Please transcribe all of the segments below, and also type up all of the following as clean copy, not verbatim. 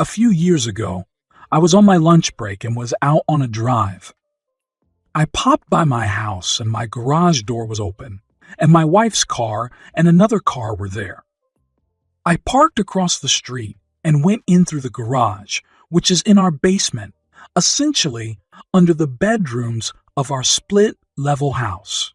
A few years ago, I was on my lunch break and was out on a drive. I popped by my house and my garage door was open, and my wife's car and another car were there. I parked across the street and went in through the garage, which is in our basement, essentially under the bedrooms of our split-level house.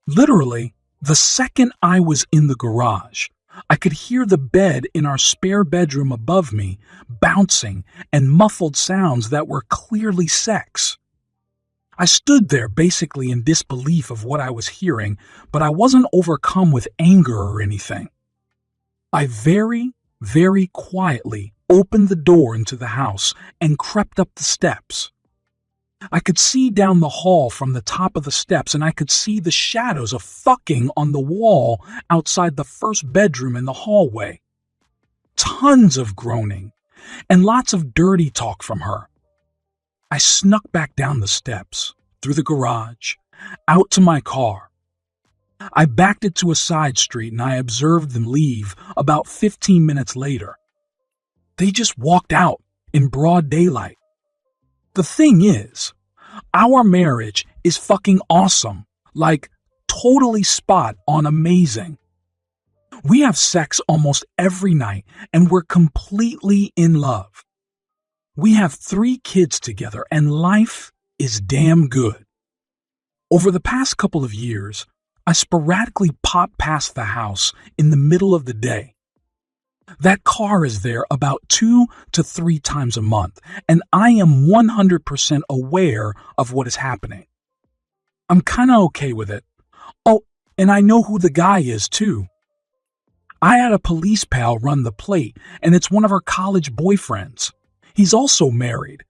Literally, the second I was in the garage, I could hear the bed in our spare bedroom above me bouncing and muffled sounds that were clearly sex. I stood there basically in disbelief of what I was hearing, but I wasn't overcome with anger or anything. I very, very quietly opened the door into the house and crept up the steps. I could see down the hall from the top of the steps, and I could see the shadows of fucking on the wall outside the first bedroom in the hallway. Tons of groaning, and lots of dirty talk from her. I snuck back down the steps, through the garage, out to my car. I backed it to a side street and I observed them leave about 15 minutes later. They just walked out in broad daylight. The thing is, our marriage is fucking awesome, like totally spot on amazing. We have sex almost every night and we're completely in love. We have 3 kids together and life is damn good. Over the past couple of years, I sporadically pop past the house in the middle of the day. That car is there about 2 to 3 times a month, and I am 100% aware of what is happening. I'm kinda okay with it. Oh, and I know who the guy is too. I had a police pal run the plate, and it's one of her college boyfriends. He's also married.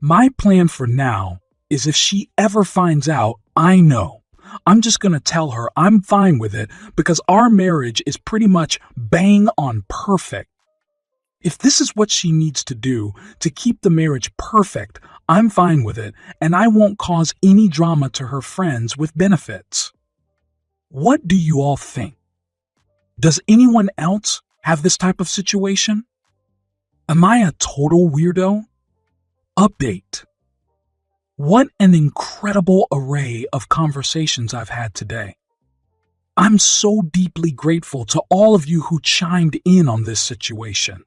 My plan for now is if she ever finds out, I know. I'm just going to tell her I'm fine with it because our marriage is pretty much bang on perfect. If this is what she needs to do to keep the marriage perfect, I'm fine with it and I won't cause any drama to her friends with benefits. What do you all think? Does anyone else have this type of situation? Am I a total weirdo? Update. What an incredible array of conversations I've had today. I'm so deeply grateful to all of you who chimed in on this situation.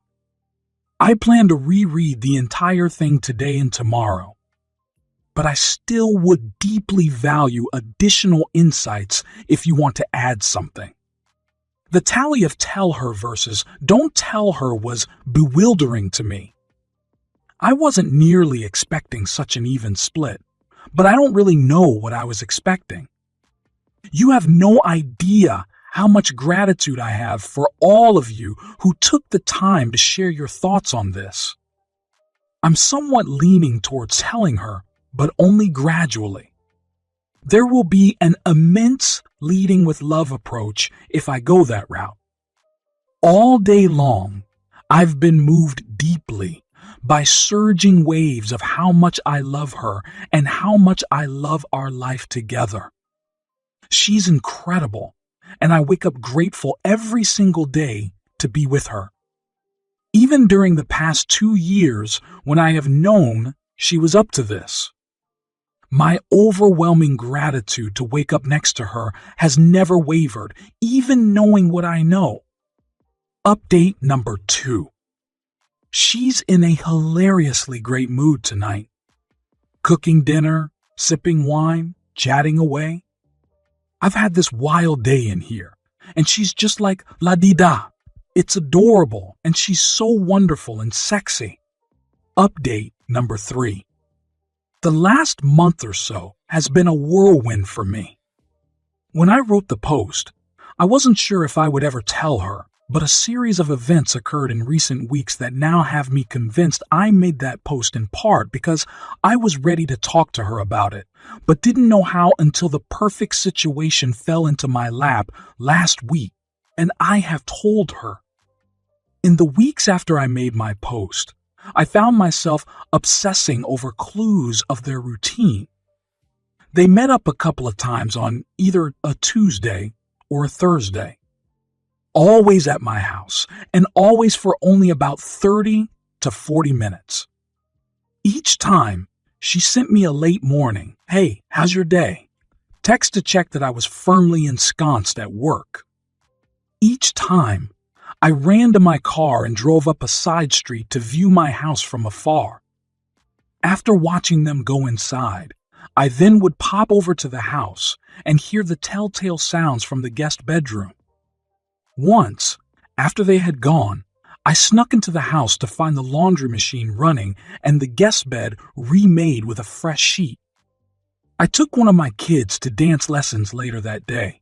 I plan to reread the entire thing today and tomorrow, but I still would deeply value additional insights if you want to add something. The tally of tell her versus don't tell her was bewildering to me. I wasn't nearly expecting such an even split, but I don't really know what I was expecting. You have no idea how much gratitude I have for all of you who took the time to share your thoughts on this. I'm somewhat leaning towards telling her, but only gradually. There will be an immense leading with love approach if I go that route. All day long, I've been moved deeply by surging waves of how much I love her and how much I love our life together. She's incredible, and I wake up grateful every single day to be with her. Even during the past 2 years when I have known she was up to this. My overwhelming gratitude to wake up next to her has never wavered, even knowing what I know. Update number 2. She's in a hilariously great mood tonight. Cooking dinner, sipping wine, chatting away. I've had this wild day in here, and she's just like la-di-da. It's adorable, and she's so wonderful and sexy. Update number 3. The last month or so has been a whirlwind for me. When I wrote the post, I wasn't sure if I would ever tell her, but a series of events occurred in recent weeks that now have me convinced I made that post in part because I was ready to talk to her about it, but didn't know how until the perfect situation fell into my lap last week, and I have told her. In the weeks after I made my post, I found myself obsessing over clues of their routine. They met up a couple of times on either a Tuesday or a Thursday. always at my house, and always for only about 30 to 40 minutes. Each time, she sent me a late morning, "Hey, how's your day?" text to check that I was firmly ensconced at work. Each time, I ran to my car and drove up a side street to view my house from afar. After watching them go inside, I then would pop over to the house and hear the telltale sounds from the guest bedroom. Once, after they had gone, I snuck into the house to find the laundry machine running and the guest bed remade with a fresh sheet. I took one of my kids to dance lessons later that day.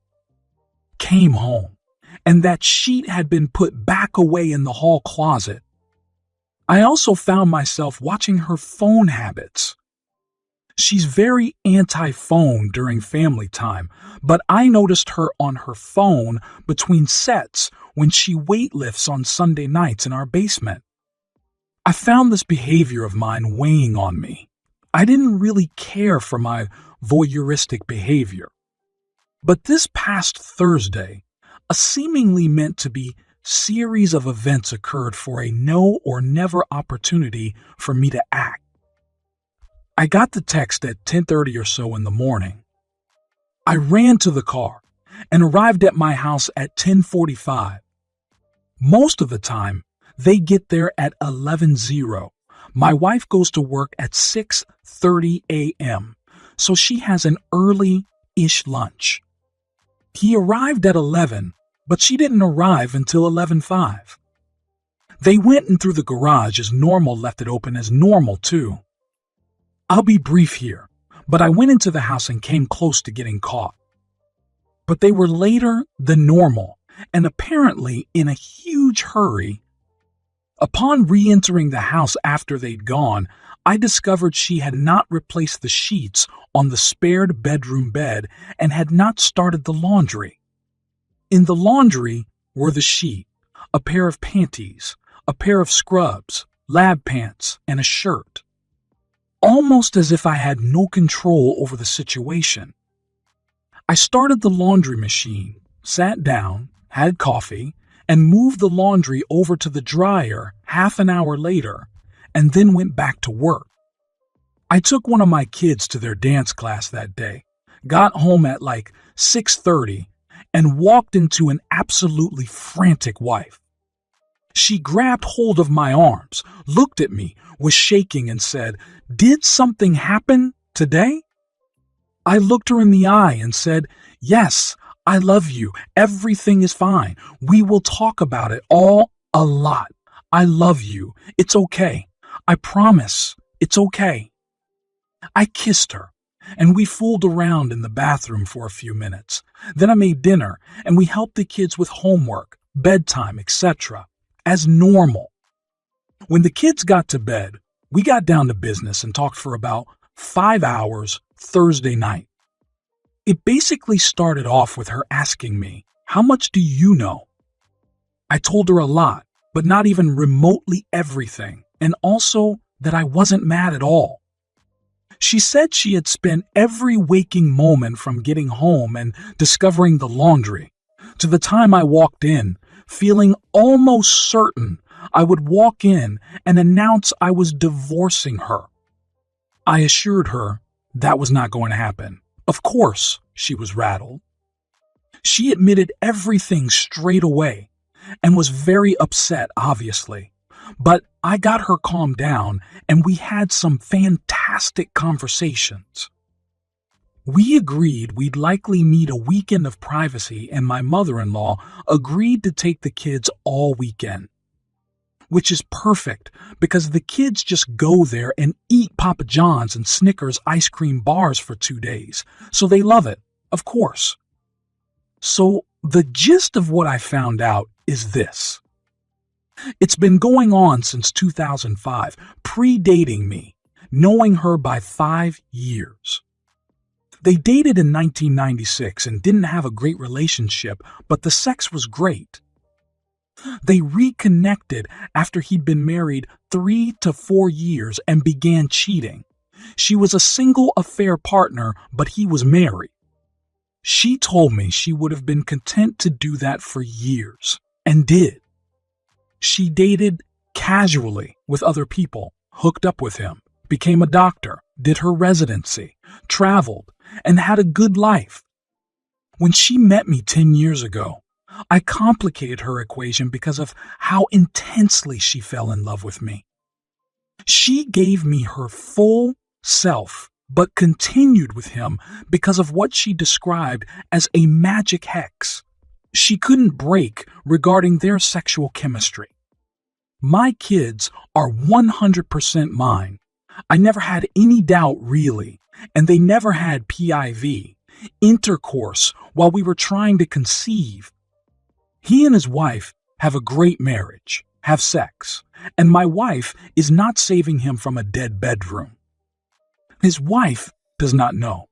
Came home, and that sheet had been put back away in the hall closet. I also found myself watching her phone habits. She's very anti-phone during family time, but I noticed her on her phone between sets when she weightlifts on Sunday nights in our basement. I found this behavior of mine weighing on me. I didn't really care for my voyeuristic behavior. But this past Thursday, a seemingly meant to be series of events occurred for a no or never opportunity for me to act. I got the text at 10:30 or so in the morning. I ran to the car and arrived at my house at 10:45. Most of the time, they get there at 11:00. My wife goes to work at 6:30 a.m., so she has an early-ish lunch. He arrived at 11, but she didn't arrive until 11:05. They went in through the garage as normal, left it open as normal too. I'll be brief here, but I went into the house and came close to getting caught. But they were later than normal, and apparently in a huge hurry. Upon re-entering the house after they'd gone, I discovered she had not replaced the sheets on the spared bedroom bed and had not started the laundry. In the laundry were the sheet, a pair of panties, a pair of scrubs, lab pants, and a shirt. Almost as if I had no control over the situation. I started the laundry machine, sat down, had coffee, and moved the laundry over to the dryer half an hour later, and then went back to work. I took one of my kids to their dance class that day, got home at like 6:30, and walked into an absolutely frantic wife. She grabbed hold of my arms, looked at me, was shaking, and said, "Did something happen today?" I looked her in the eye and said, "Yes, I love you. Everything is fine. We will talk about it all a lot. I love you. It's okay. I promise. It's okay." I kissed her, and we fooled around in the bathroom for a few minutes. Then I made dinner, and we helped the kids with homework, bedtime, etc., as normal. When the kids got to bed, we got down to business and talked for about 5 hours Thursday night. It basically started off with her asking me, "How much do you know?" I told her a lot, but not even remotely everything, and also that I wasn't mad at all. She said she had spent every waking moment from getting home and discovering the laundry to the time I walked in, feeling almost certain I would walk in and announce I was divorcing her. I assured her that was not going to happen. Of course, she was rattled. She admitted everything straight away and was very upset, obviously. But I got her calmed down and we had some fantastic conversations. We agreed we'd likely need a weekend of privacy, and my mother-in-law agreed to take the kids all weekend. Which is perfect because the kids just go there and eat Papa John's and Snickers ice cream bars for 2 days, so they love it, of course. So the gist of what I found out is this. It's been going on since 2005, predating me, knowing her by 5 years. They dated in 1996 and didn't have a great relationship, but the sex was great. They reconnected after he'd been married 3 to 4 years and began cheating. She was a single affair partner, but he was married. She told me she would have been content to do that for years. and did. She dated casually with other people, hooked up with him, became a doctor, did her residency, traveled, and had a good life. When she met me 10 years ago, I complicated her equation because of how intensely she fell in love with me. She gave me her full self, but continued with him because of what she described as a magic hex she couldn't break regarding their sexual chemistry. My kids are 100% mine. I never had any doubt, really, and they never had PIV, intercourse, while we were trying to conceive. He and his wife have a great marriage, have sex, and my wife is not saving him from a dead bedroom. His wife does not know.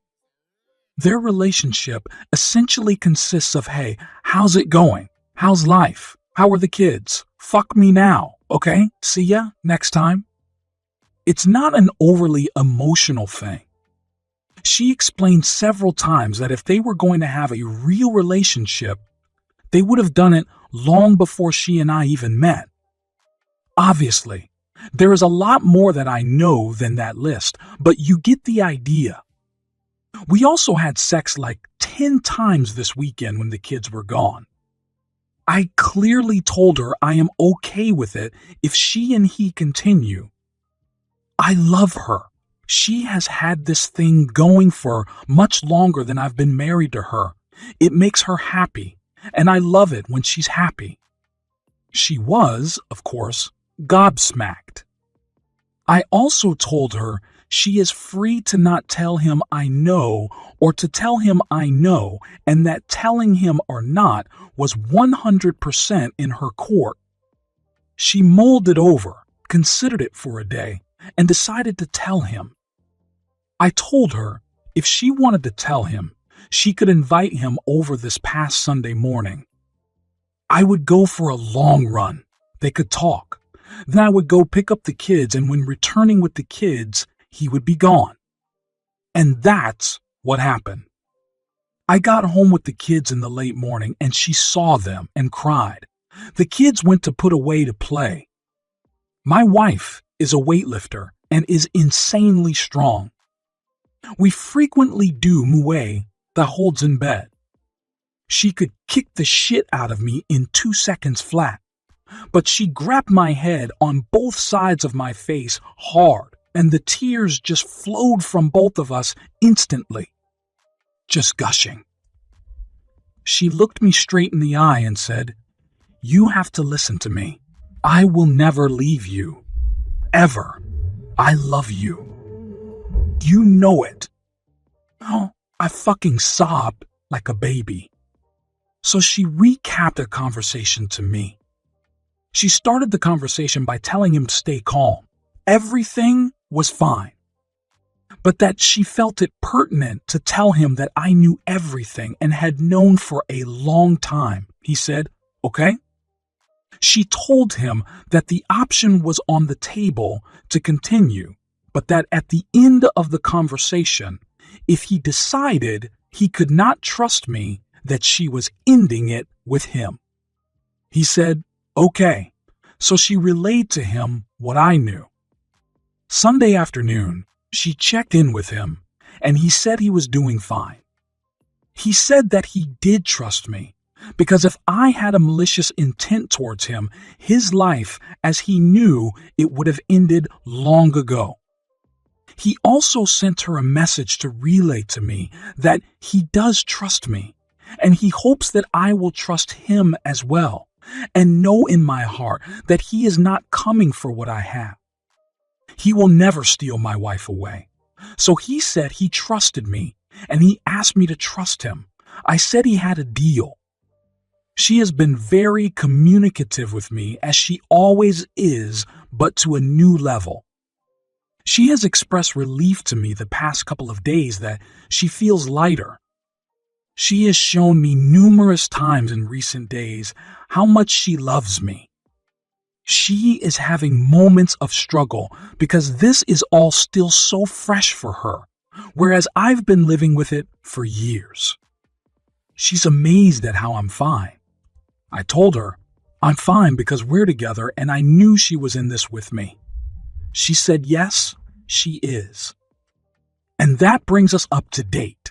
Their relationship essentially consists of, hey, how's it going? How's life? How are the kids? Fuck me now, okay? See ya next time. It's not an overly emotional thing. She explained several times that if they were going to have a real relationship, they would have done it long before she and I even met. Obviously, there is a lot more that I know than that list, but you get the idea. We also had sex like 10 times this weekend when the kids were gone. I clearly told her I am okay with it if she and he continue. I love her. She has had this thing going for much longer than I've been married to her. It makes her happy, and I love it when she's happy. She was, of course, gobsmacked. I also told her she is free to not tell him I know or to tell him I know, and that telling him or not was 100% in her court. She mulled it over, considered it for a day, and decided to tell him. I told her if she wanted to tell him, she could invite him over this past Sunday morning. I would go for a long run. They could talk. Then I would go pick up the kids, and when returning with the kids, he would be gone. And that's what happened. I got home with the kids in the late morning, and she saw them and cried. The kids went to put away to play. My wife is a weightlifter and is insanely strong. We frequently do muay that holds in bed. She could kick the shit out of me in 2 seconds flat, but she grabbed my head on both sides of my face hard, and the tears just flowed from both of us instantly, just gushing. She looked me straight in the eye and said, "You have to listen to me. I will never leave you. Ever. I love you. You know it." Oh, I fucking sobbed like a baby. So she recapped the conversation to me. She started the conversation by telling him to stay calm. Everything was fine. But that she felt it pertinent to tell him that I knew everything and had known for a long time. He said, "Okay." She told him that the option was on the table to continue, but that at the end of the conversation, if he decided he could not trust me, that she was ending it with him. He said, "Okay." So she relayed to him what I knew. Sunday afternoon, she checked in with him, and he said he was doing fine. He said that he did trust me, because if I had a malicious intent towards him, his life, as he knew, it would have ended long ago. He also sent her a message to relay to me that he does trust me, and he hopes that I will trust him as well, and know in my heart that he is not coming for what I have. He will never steal my wife away. So he said he trusted me, and he asked me to trust him. I said he had a deal. She has been very communicative with me, as she always is, but to a new level. She has expressed relief to me the past couple of days that she feels lighter. She has shown me numerous times in recent days how much she loves me. She is having moments of struggle because this is all still so fresh for her, whereas I've been living with it for years. She's amazed at how I'm fine. I told her, I'm fine because we're together and I knew she was in this with me. She said yes, she is. And that brings us up to date.